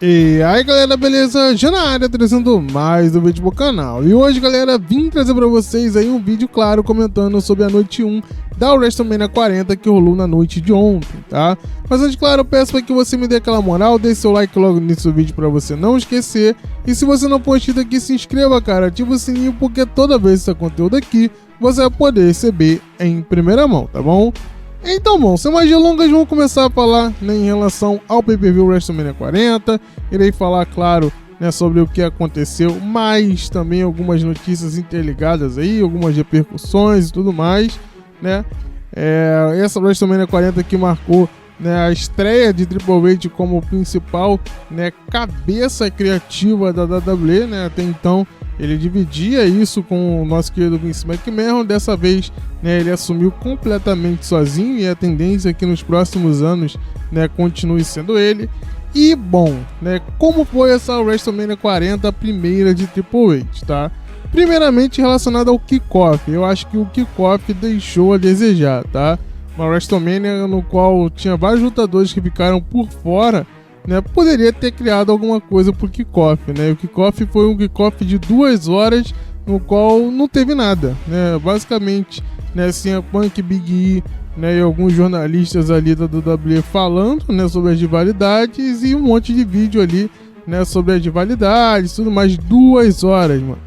E aí galera, beleza? Já na área trazendo mais um vídeo pro canal. E hoje galera, vim trazer pra vocês aí um vídeo claro comentando sobre a noite 1 da WrestleMania 40 que rolou na noite de ontem, tá? Mas antes, claro, eu peço para que você me dê aquela moral, deixe seu like logo no início do vídeo pra você não esquecer. E se você não for inscrito aqui, se inscreva, cara, ativa o sininho porque toda vez que esse conteúdo aqui, você vai poder receber em primeira mão, tá bom? Então, bom, sem mais delongas, vamos começar a falar, né, em relação ao pay-per-view WrestleMania 40. Irei falar, claro, né, sobre o que aconteceu, mas também algumas notícias interligadas aí, algumas repercussões e tudo mais, né? Essa WrestleMania 40 que marcou, né, a estreia de Triple H como principal, né, cabeça criativa da WWE, né? Até então ele dividia isso com o nosso querido Vince McMahon. Dessa vez, né, ele assumiu completamente sozinho e a tendência é que nos próximos anos, né, continue sendo ele. E bom, né, como foi essa WrestleMania 40, a primeira de Triple H, tá? Primeiramente relacionado ao kickoff, eu acho que o kickoff deixou a desejar, tá? Uma WrestleMania no qual tinha vários lutadores que ficaram por fora, né, poderia ter criado alguma coisa pro kickoff, né? O kickoff foi um kickoff de 2 horas no qual não teve nada, né? Basicamente, né, CM Punk, Big E, né, e alguns jornalistas ali da WWE falando, né, sobre as rivalidades e um monte de vídeo ali, né, sobre as rivalidades, tudo mais. 2 horas, mano.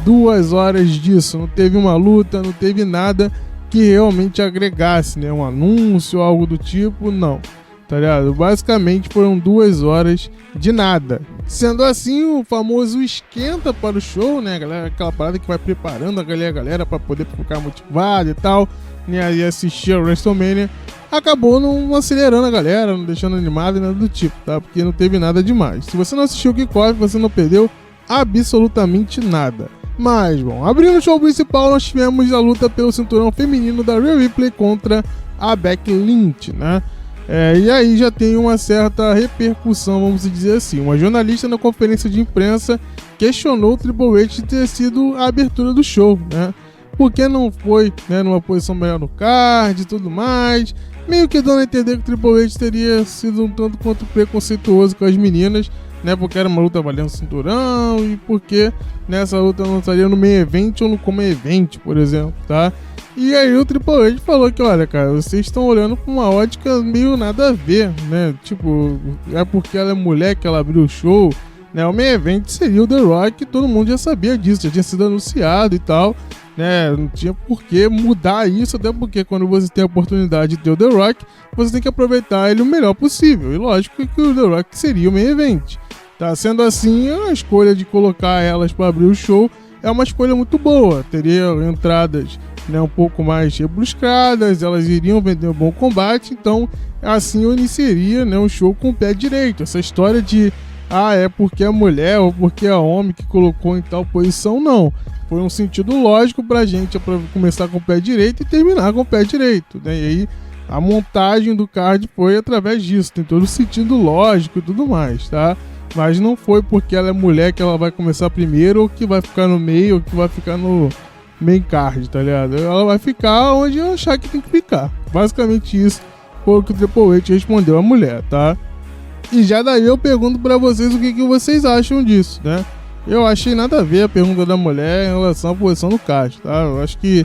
2 horas disso, não teve uma luta, não teve nada que realmente agregasse, né, um anúncio, algo do tipo, não. Tá ligado? Basicamente foram 2 horas de nada. Sendo assim, o famoso esquenta para o show, né, galera? Aquela parada que vai preparando a galera para poder ficar motivada e tal, né, e assistir a WrestleMania, acabou não acelerando a galera, não deixando animada e nada do tipo, tá? Porque não teve nada demais. Se você não assistiu o kickoff, você não perdeu absolutamente nada. Mas, bom, abrindo o show principal, nós tivemos a luta pelo cinturão feminino da Rhea Ripley contra a Becky Lynch, né? E aí já tem uma certa repercussão, vamos dizer assim. Uma jornalista na conferência de imprensa questionou o Triple H de ter sido a abertura do show, né? Por que não foi, né, numa posição melhor no card e tudo mais? Meio que dando a entender que o Triple H teria sido um tanto quanto preconceituoso com as meninas, né? Porque era uma luta valendo cinturão e porque nessa luta não estaria no main event ou no common event, por exemplo, tá? E aí o Triple H falou que, olha, cara, vocês estão olhando com uma ótica meio nada a ver, né? Tipo, é porque ela é mulher que ela abriu o show, né? O main event seria o The Rock, todo mundo já sabia disso, já tinha sido anunciado e tal, né? Não tinha por que mudar isso, até porque quando você tem a oportunidade de ter o The Rock, você tem que aproveitar ele o melhor possível. E lógico que o The Rock seria o main event. Tá sendo assim, a escolha de colocar elas para abrir o show é uma escolha muito boa. Teria entradas, né, um pouco mais rebuscadas, elas iriam vender um bom combate, então assim eu iniciaria, né, um show com o pé direito. Essa história de é porque é mulher ou porque é homem que colocou em tal posição, não. Foi um sentido lógico pra gente começar com o pé direito e terminar com o pé direito, né? E aí a montagem do card foi através disso, tem todo o sentido lógico e tudo mais, tá? Mas não foi porque ela é mulher que ela vai começar primeiro, ou que vai ficar no meio, ou que vai ficar no main card, tá ligado? Ela vai ficar onde eu achar que tem que ficar. Basicamente isso foi o que o Triple H respondeu à mulher, tá? E já daí eu pergunto pra vocês o que vocês acham disso, né? Eu achei nada a ver a pergunta da mulher em relação à posição do card, tá? Eu acho que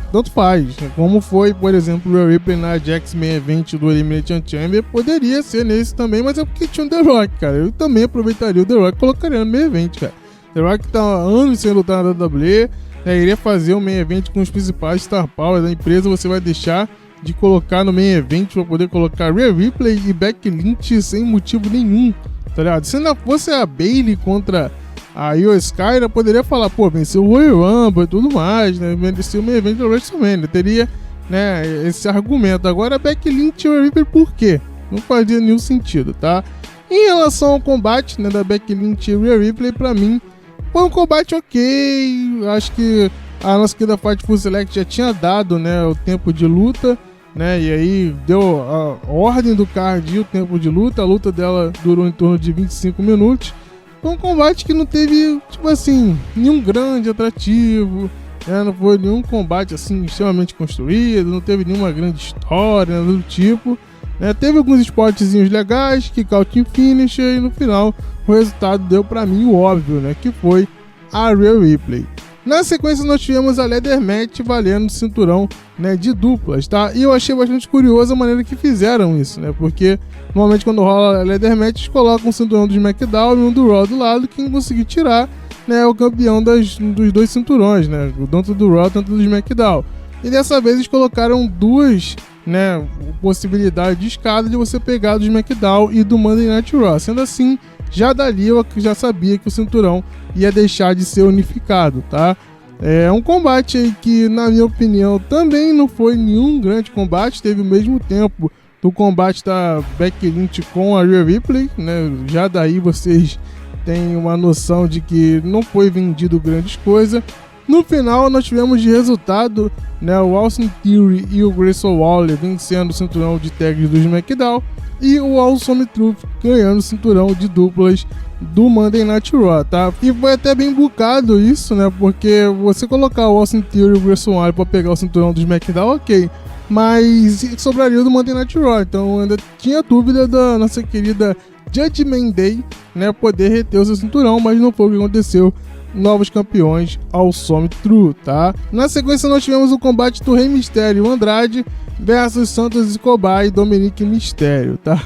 tanto faz, né? Como foi, por exemplo, o Rhea Ripley na Ajax Main Event do Elimination Chamber, poderia ser nesse também, mas é porque tinha o The Rock, cara. Eu também aproveitaria o The Rock e colocaria no Main Event, cara. The Rock tá há anos sem lutar na WWE, né? Iria fazer um Main Event com os principais Star Power da empresa, você vai deixar de colocar no Main Event para poder colocar Rhea Ripley e Becky Lynch sem motivo nenhum, tá ligado? Se não fosse a Bayley contra a Io Sky, eu poderia falar, pô, venceu o Royal Rumble e tudo mais, né? Venceu o Main Event da WrestleMania, teria, né, esse argumento. Agora, Becky Lynch e Rhea Ripley, por quê? Não fazia nenhum sentido, tá? Em relação ao combate, né, da Becky Lynch e Rhea Ripley, pra mim, foi um combate ok. Acho que a nossa querida Fightful Select já tinha dado, né, o tempo de luta, né, e aí deu a ordem do card e o tempo de luta. A luta dela durou em torno de 25 minutos. Foi um combate que não teve, tipo assim, nenhum grande atrativo, né, não foi nenhum combate assim extremamente construído, não teve nenhuma grande história, nada do tipo. né? Teve alguns spotzinhos legais, kick out em finisher, e no final o resultado deu pra mim o óbvio, né? Que foi a Rhea Ripley. Na sequência nós tivemos a Leather Match valendo o cinturão, né, de duplas, tá? E eu achei bastante curioso a maneira que fizeram isso, né? Porque normalmente quando rola a Leather Match eles colocam o cinturão do SmackDown e um do Raw do lado, quem conseguir tirar, né, é o campeão dos dois cinturões, né? Tanto do Raw quanto do SmackDown. E dessa vez eles colocaram duas, né, possibilidades de escada de você pegar do SmackDown e do Monday Night Raw. Sendo assim, já dali eu já sabia que o cinturão ia deixar de ser unificado, tá? É um combate aí que, na minha opinião, também não foi nenhum grande combate, teve o mesmo tempo do combate da Becky Lynch com a Rhea Ripley, né? Já daí vocês têm uma noção de que não foi vendido grandes coisas. No final nós tivemos de resultado, né, o Austin Theory e o Grayson Waller vencendo o cinturão de tags do SmackDown e o Awesome Truth ganhando o cinturão de duplas do Monday Night Raw, tá? E foi até bem bucado isso, né? Porque você colocar o Austin Theory e o Grayson Waller pra pegar o cinturão do SmackDown, ok, mas sobraria do Monday Night Raw, então ainda tinha dúvida da nossa querida Judgment Day, né, poder reter o seu cinturão, mas não foi o que aconteceu. Novos campeões ao Awesome Truth, tá? Na sequência nós tivemos o combate do Rey Mysterio e Andrade versus Santos Escobar e Dominic Mysterio, tá?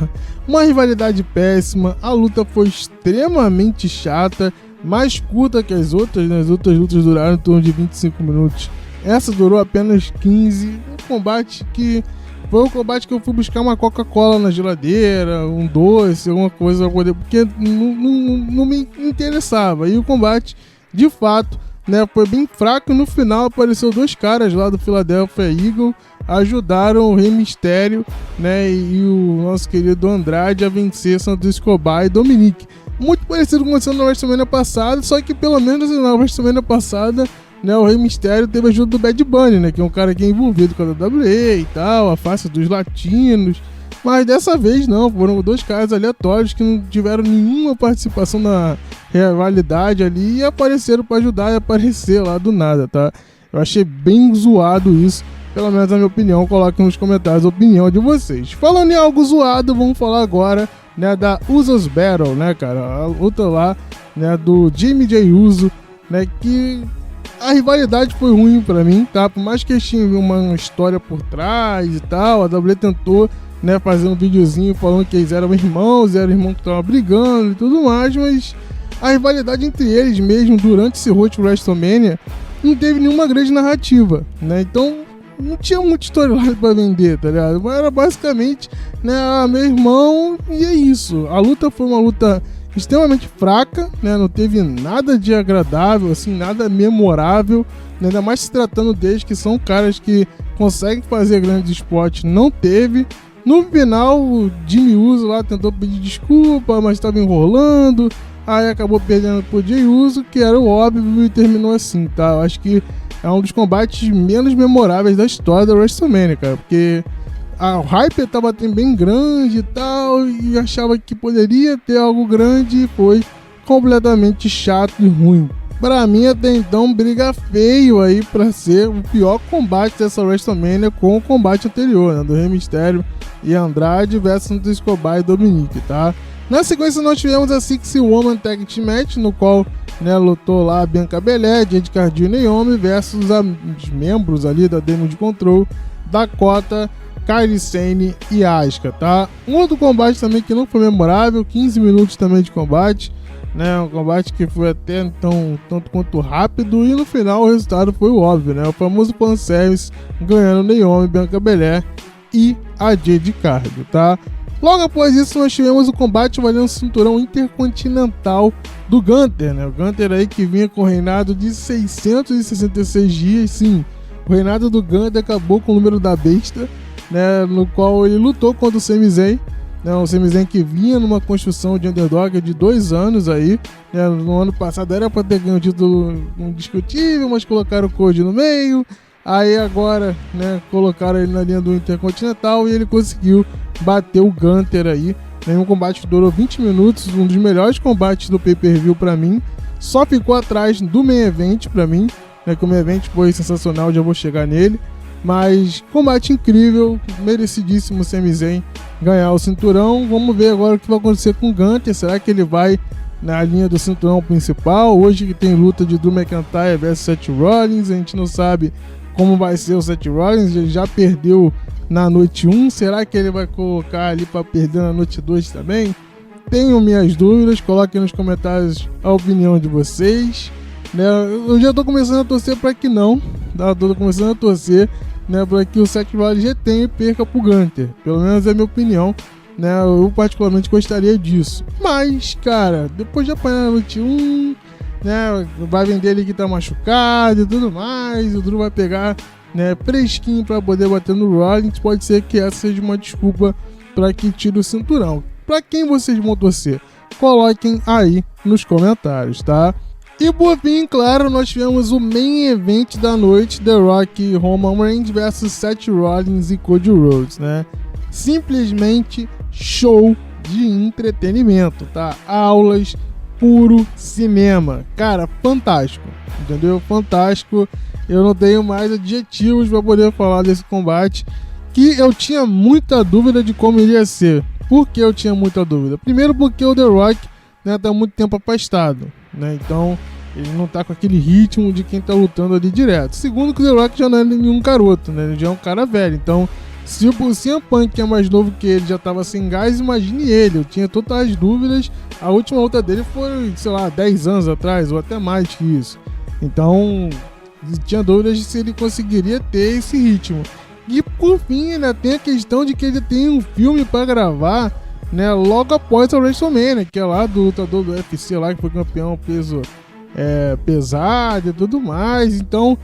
Uma rivalidade péssima, a luta foi extremamente chata, mais curta que as outras, né? As outras lutas duraram em torno de 25 minutos. Essa durou apenas 15, um combate que foi um combate que eu fui buscar uma Coca-Cola na geladeira, um doce, alguma coisa pra poder, porque não me interessava. E o combate, de fato, né, foi bem fraco. No final apareceu dois caras lá do Philadelphia Eagle, ajudaram o Rey Mysterio, né, e o nosso querido Andrade a vencer Santos Escobar e Dominic. Muito parecido com o que aconteceu na WrestleMania passada, só que pelo menos na WrestleMania passada, né, o Rey Mysterio teve a ajuda do Bad Bunny, né, que é um cara que é envolvido com a WWE e tal, a face dos latinos. Mas dessa vez não, foram dois caras aleatórios que não tiveram nenhuma participação na rivalidade ali e apareceram pra ajudar e aparecer lá do nada, tá? Eu achei bem zoado isso, pelo menos na minha opinião. Coloquem nos comentários a opinião de vocês. Falando em algo zoado, vamos falar agora, né, da Usos Battle, né, cara? A luta lá, né, do Jimmy J. Uso, né, que a rivalidade foi ruim pra mim, tá? Por mais que eles tinham uma história por trás e tal, a WWE tentou, né, fazer um videozinho falando que eles eram irmãos que estavam brigando e tudo mais, mas a rivalidade entre eles mesmo durante esse Road to WrestleMania não teve nenhuma grande narrativa, né? Então não tinha muita storyline pra vender, tá ligado? Mas era basicamente, né, meu irmão, e é isso. A luta foi uma luta extremamente fraca, né? Não teve nada de agradável, assim, nada memorável, né? Ainda mais se tratando deles, que são caras que conseguem fazer grandes spots, não teve. No final, o Jimmy Uso lá tentou pedir desculpa, mas estava enrolando, aí acabou perdendo pro Jey Uso, que era o óbvio, e terminou assim, tá? Eu acho que é um dos combates menos memoráveis da história da WrestleMania, cara, porque a hype tava bem grande e tal, e achava que poderia ter algo grande, e foi completamente chato e ruim. Pra mim, até então, briga feio aí pra ser o pior combate dessa WrestleMania com o combate anterior, né, do Rey Mysterio e Andrade versus Santos Escobar e Dominic, tá? Na sequência, nós tivemos a Six Woman Tag Team Match, no qual, né, lutou lá a Bianca Belair, Jade Cargill e Naomi versus os membros ali da Damage Control, Dakota, Kairi Sane e Asuka, tá? Um outro combate também que não foi memorável, 15 minutos também de combate, né? Um combate que foi até então tanto quanto rápido, e no final o resultado foi o óbvio, né? O famoso fanservice ganhando Naomi, Bianca Belair e a Jade Cargill, tá? Logo após isso nós tivemos o combate valendo o cinturão intercontinental do Gunther, né? O Gunther aí que vinha com o reinado de 666 dias, sim. O reinado do Gunther acabou com o número da besta, né? No qual ele lutou contra o Sami Zayn, né? O Sami Zayn que vinha numa construção de underdog de 2 anos aí, né? No ano passado era para ter ganho o título indiscutível, mas colocaram o Cody no meio. Aí agora, né, colocaram ele na linha do Intercontinental e ele conseguiu bater o Gunther aí, né, um combate que durou 20 minutos, um dos melhores combates do pay-per-view pra mim. Só ficou atrás do Main Event pra mim, né, que o Main Event foi sensacional, já vou chegar nele. Mas combate incrível, merecidíssimo Sami Zayn ganhar o cinturão. Vamos ver agora o que vai acontecer com o Gunther. Será que ele vai na linha do cinturão principal? Hoje que tem luta de Drew McIntyre vs Seth Rollins, a gente não sabe como vai ser o Seth Rollins, ele já perdeu na noite 1, será que ele vai colocar ali para perder na noite 2 também? Tenho minhas dúvidas, coloquem nos comentários a opinião de vocês, né? Eu já tô começando a torcer para que não, tá? Tô começando a torcer, né, para que o Seth Rollins retenha e perca pro Gunther, pelo menos é a minha opinião, né? Eu particularmente gostaria disso, mas cara, depois de apanhar na noite 1, né, vai vender ele que tá machucado e tudo mais, o Drew vai pegar, né, fresquinho para poder bater no Rollins, pode ser que essa seja uma desculpa para que tire o cinturão. Para quem vocês vão torcer? Coloquem aí nos comentários, tá? E por fim, claro, nós tivemos o main event da noite, The Rock e Roman Reigns versus Seth Rollins e Cody Rhodes, né? Simplesmente show de entretenimento, tá? Aulas, puro cinema. Cara, fantástico, entendeu? Fantástico. Eu não tenho mais adjetivos para poder falar desse combate, que eu tinha muita dúvida de como iria ser. Por que eu tinha muita dúvida? Primeiro porque o The Rock, né, tá muito tempo afastado, né? Então ele não tá com aquele ritmo de quem tá lutando ali direto. Segundo que o The Rock já não é nenhum garoto, né? Ele já é um cara velho. Então, se o CM Punk, que é mais novo que ele, já tava sem gás, imagine ele. Eu tinha totais dúvidas. A última luta dele foi, sei lá, 10 anos atrás, ou até mais que isso. Então, tinha dúvidas de se ele conseguiria ter esse ritmo. E por fim, ainda tem a questão de que ele tem um filme para gravar, né, logo após a WrestleMania, que é lá do lutador do UFC lá, que foi campeão peso pesado e tudo mais. Então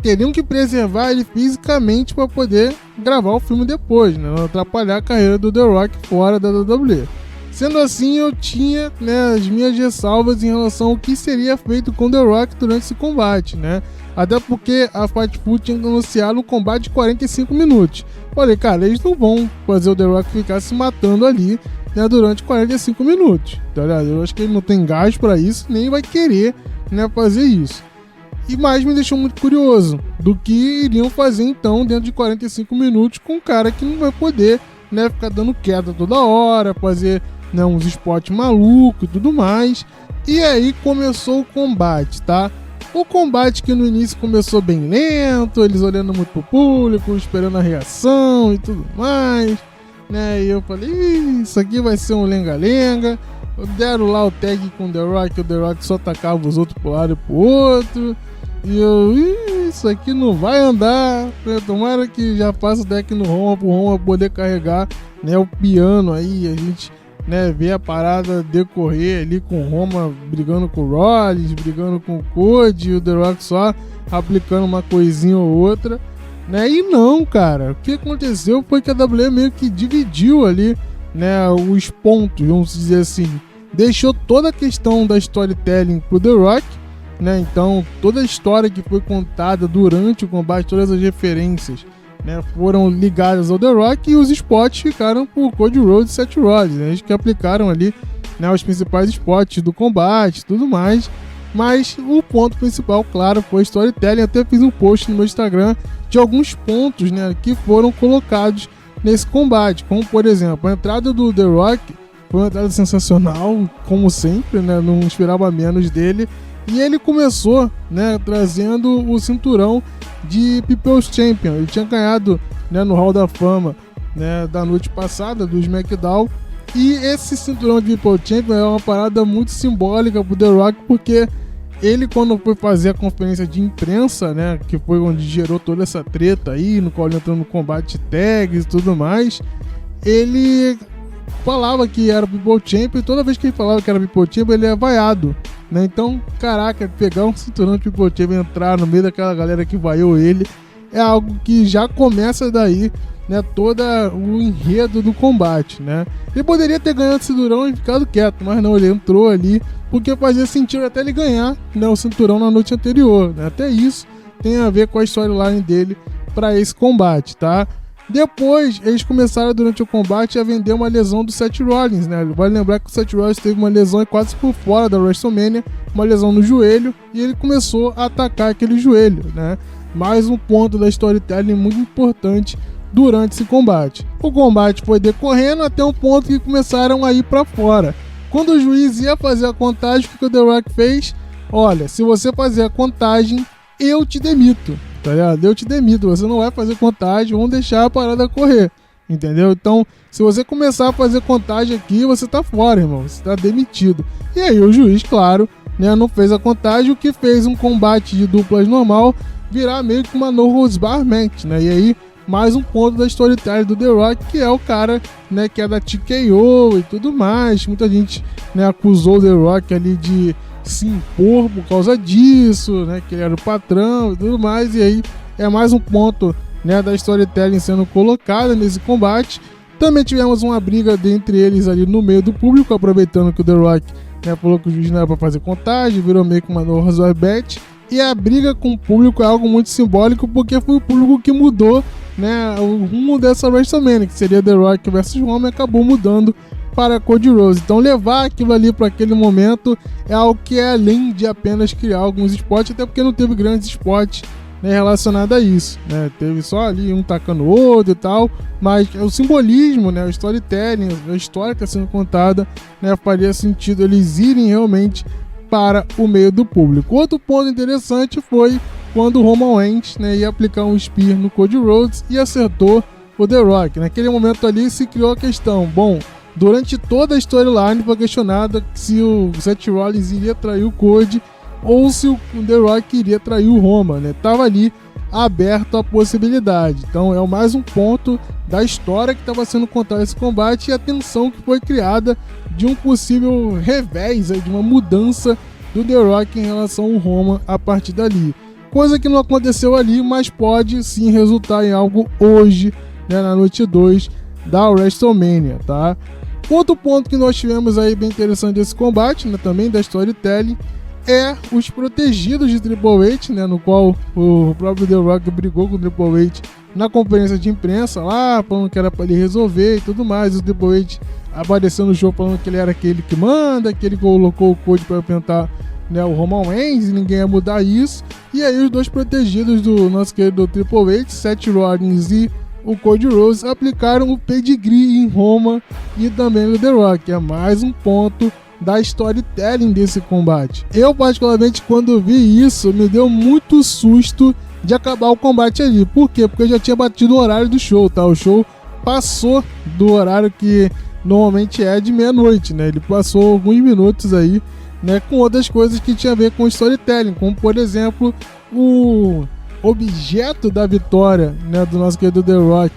teriam que preservar ele fisicamente para poder gravar o filme depois, né, não atrapalhar a carreira do The Rock fora da WWE. Sendo assim, eu tinha, né, as minhas ressalvas em relação ao que seria feito com The Rock durante esse combate, né? Até porque a Fightful tinha anunciado um combate de 45 minutos. Falei, cara, eles não vão fazer o The Rock ficar se matando ali, né, durante 45 minutos, tá ligado? Eu acho que ele não tem gás pra isso, nem vai querer, né, fazer isso. E mais me deixou muito curioso do que iriam fazer então dentro de 45 minutos com um cara que não vai poder, né, ficar dando queda toda hora, fazer, né, uns spots malucos e tudo mais. E aí começou o combate, tá? O combate que no início começou bem lento, eles olhando muito pro público, esperando a reação e tudo mais, né? E eu falei, isso aqui vai ser um lenga-lenga. Deram lá o tag com o The Rock só atacava os outros pro lado e pro outro. E eu, isso aqui não vai andar. Tomara que já faça o deck no Roma pro Roma poder carregar, né, o piano aí, a gente, né, ver a parada decorrer ali com o Roma brigando com o Rollins, brigando com o Cody, e o The Rock só aplicando uma coisinha ou outra, né? E não, cara, o que aconteceu foi que a WWE meio que dividiu ali, né, os pontos, vamos dizer assim, deixou toda a questão da storytelling pro The Rock, né? Então toda a história que foi contada durante o combate, todas as referências, né, foram ligadas ao The Rock, e os spots ficaram por Cody Rhodes e Seth Rollins, né, eles que aplicaram ali, né, os principais spots do combate e tudo mais. Mas o ponto principal, claro, foi storytelling. Até fiz um post no meu Instagram de alguns pontos, né, que foram colocados nesse combate, como por exemplo a entrada do The Rock foi uma entrada sensacional, como sempre, né, não esperava menos dele. E ele começou, né, trazendo o cinturão de People's Champion. Ele tinha ganhado, né, no Hall da Fama, né, da noite passada, do SmackDown. E esse cinturão de People's Champion é uma parada muito simbólica pro The Rock, porque ele, quando foi fazer a conferência de imprensa, né, que foi onde gerou toda essa treta aí, no qual ele entrou no combate tags e tudo mais, ele falava que era People's Champion, e toda vez que ele falava que era People's Champion, ele é vaiado, né? Então, caraca, pegar um cinturão de People's Champion e entrar no meio daquela galera que vaiou ele, é algo que já começa daí, né, todo o enredo do combate, né? Ele poderia ter ganhado o cinturão e ficado quieto, mas não, ele entrou ali porque fazia sentido até ele ganhar, né, o cinturão na noite anterior, né? Até isso tem a ver com a storyline dele para esse combate, tá? Depois, eles começaram durante o combate a vender uma lesão do Seth Rollins, né? Vale lembrar que o Seth Rollins teve uma lesão quase por fora da WrestleMania, uma lesão no joelho, e ele começou a atacar aquele joelho, né? mais um ponto da storytelling muito importante durante esse combate. O combate foi decorrendo até um ponto que começaram a ir para fora. Quando o juiz ia fazer a contagem, o que o The Rock fez? Olha, se você fazer a contagem, eu te demito, tá ligado? Eu te demito, você não vai fazer contagem, vamos deixar a parada correr, entendeu? Então, se você começar a fazer contagem aqui, você tá fora, irmão, você tá demitido. E aí o juiz, claro, né, não fez a contagem, o que fez um combate de duplas normal virar meio que uma no-holds bar match, né? E aí, mais um ponto da storytelling do The Rock, que é o cara, né, que é da TKO e tudo mais. Muita gente, né, acusou o The Rock ali de se impor por causa disso, né, que ele era o patrão e tudo mais. E aí é mais um ponto, né, da storytelling sendo colocada nesse combate. Também tivemos uma briga dentre eles ali no meio do público, aproveitando que o The Rock, né, falou que o juiz não era para fazer contagem, virou meio que uma no-holds bet. E a briga com o público é algo muito simbólico, porque foi o público que mudou, né, o rumo dessa WrestleMania, que seria The Rock versus Roman, acabou mudando para Cody Rhodes. Então levar aquilo ali para aquele momento é algo que é além de apenas criar alguns spots, até porque não teve grandes spots, né, relacionados a isso, né? Teve só ali um tacando o outro e tal, mas o simbolismo, né, o storytelling, a história que está sendo contada, né, faria sentido eles irem realmente para o meio do público. Outro ponto interessante foi quando o Roman Reigns, né, ia aplicar um spear no Cody Rhodes e acertou o The Rock. Naquele momento ali se criou a questão, bom, durante toda a storyline foi questionada se o Seth Rollins iria trair o Cody ou se o The Rock iria trair o Roman, né? Tava ali aberto a possibilidade. Então é mais um ponto da história que estava sendo contada nesse combate e a tensão que foi criada de um possível revés, de uma mudança do The Rock em relação ao Roman a partir dali. Coisa que não aconteceu ali, mas pode sim resultar em algo hoje, né, na noite 2 da WrestleMania, tá? Outro ponto que nós tivemos aí bem interessante desse combate, né, também da storytelling, é os protegidos de Triple H, né, no qual o próprio The Rock brigou com o Triple H na conferência de imprensa lá, falando que era para ele resolver e tudo mais. O Triple H apareceu no show falando que ele era aquele que manda, que ele colocou o Cody para enfrentar, né, o Roman Reigns e ninguém ia mudar isso. E aí os dois protegidos do nosso querido Triple H, Seth Rollins e o Cody Rhodes, aplicaram o pedigree em Roma e também no The Rock. É mais um ponto da storytelling desse combate. Eu, particularmente, quando vi isso, me deu muito susto de acabar o combate ali. Por quê? Porque eu já tinha batido o horário do show, tá? O show passou do horário que normalmente é de meia-noite, né? Ele passou alguns minutos aí, né, com outras coisas que tinha a ver com storytelling, como, por exemplo, o objeto da vitória, né, do nosso querido The Rock,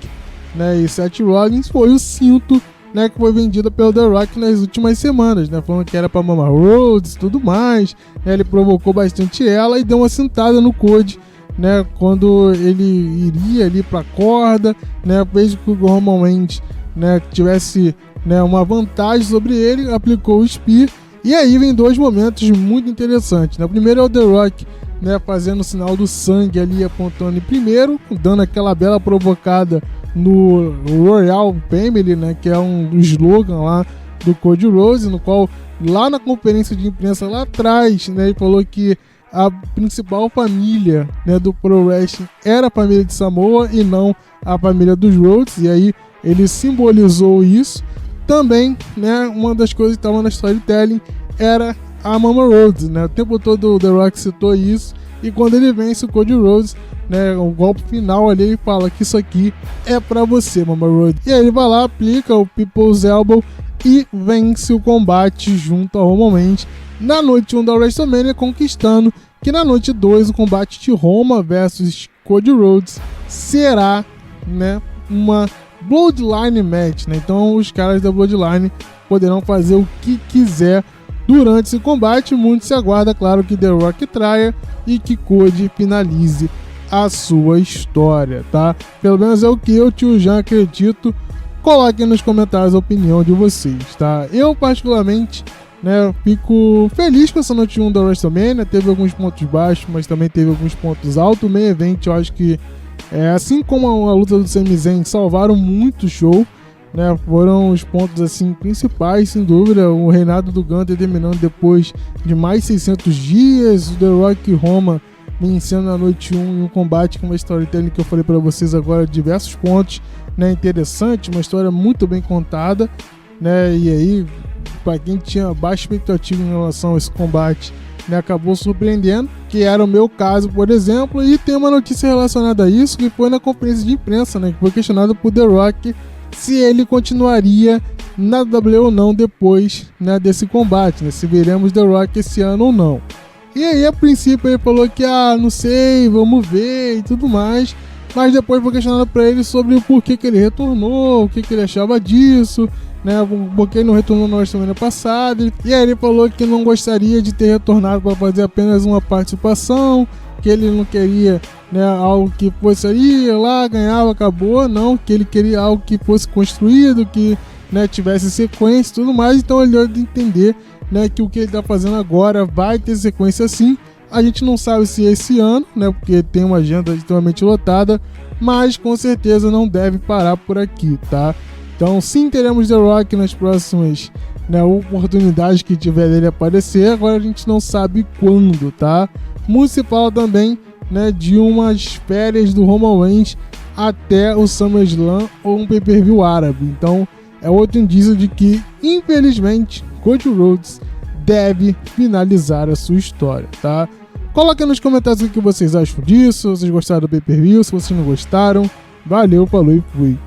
né, e Seth Rollins foi o cinto, né, que foi vendido pelo The Rock nas últimas semanas, né, falando que era para Mama Rhodes e tudo mais, né, ele provocou bastante ela e deu uma cintada no Cody, né, quando ele iria ali para a corda, né, fez com que o Roman Reigns, né, tivesse, né, uma vantagem sobre ele, aplicou o Spear. E aí vem dois momentos muito interessantes, né? O primeiro é o The Rock, né, fazendo o sinal do sangue ali, apontando em primeiro, dando aquela bela provocada no Royal Family, né, que é um slogan lá do Cody Rhodes, no qual lá na conferência de imprensa lá atrás, né, ele falou que a principal família, né, do Pro Wrestling era a família de Samoa e não a família dos Rhodes, e aí ele simbolizou isso. Também, né, uma das coisas que estava na storytelling era a Mama Rhodes, né? O tempo todo o The Rock citou isso, e quando ele vence o Cody Rhodes, né, o golpe final ali, ele fala que isso aqui é pra você, Mama Rhodes. E aí ele vai lá, aplica o People's Elbow e vence o combate junto ao Roman Reigns na noite 1 da WrestleMania, conquistando que na noite 2 o combate de Roma versus Cody Rhodes será, né, uma Bloodline Match, né? Então os caras da Bloodline poderão fazer o que quiser durante esse combate. Muito se aguarda, claro, que The Rock traia e que Cody finalize a sua história, tá? Pelo menos é o que eu, tio Jean, acredito. Coloquem nos comentários a opinião de vocês, tá? Eu, particularmente, né, fico feliz com essa noite 1 da WrestleMania. Teve alguns pontos baixos, mas também teve alguns pontos altos. O main event, eu acho que assim como a luta do Sami Zayn, salvaram muito o show, né? Foram os pontos assim principais, sem dúvida. O reinado do Gunther terminando depois de mais 600 dias, o The Rock e Roma, vencendo na noite 1 em um combate com uma storytelling que eu falei para vocês agora, diversos pontos, né, interessante, uma história muito bem contada, né, e aí, para quem tinha baixa expectativa em relação a esse combate, né, acabou surpreendendo, que era o meu caso, por exemplo. E tem uma notícia relacionada a isso, que foi na conferência de imprensa, né, que foi questionado por The Rock se ele continuaria na WWE ou não depois, né, desse combate, né, se veremos The Rock esse ano ou não. E aí, a princípio, ele falou que, não sei, vamos ver e tudo mais, mas depois foi questionado para ele sobre o porquê que ele retornou, o que ele achava disso, né, porque ele não retornou na semana passada. E aí ele falou que não gostaria de ter retornado para fazer apenas uma participação, que ele não queria, né, algo que fosse aí, lá, ganhava, acabou, não, que ele queria algo que fosse construído, que, né, tivesse sequência e tudo mais. Então ele deu de entender, né, que o que ele está fazendo agora vai ter sequência sim. A gente não sabe se é esse ano, né, porque tem uma agenda extremamente lotada, mas com certeza não deve parar por aqui, tá? Então sim, teremos The Rock nas próximas, né, oportunidades que tiver dele aparecer. Agora a gente não sabe quando, tá? Muito se fala também, né, de umas férias do Roman Reigns até o SummerSlam ou um pay-per-view árabe. Então é outro indício de que, infelizmente, Cody Rhodes deve finalizar a sua história, tá? Coloquem nos comentários o que vocês acham disso, se vocês gostaram do pay-per-view, se vocês não gostaram. Valeu, falou e fui!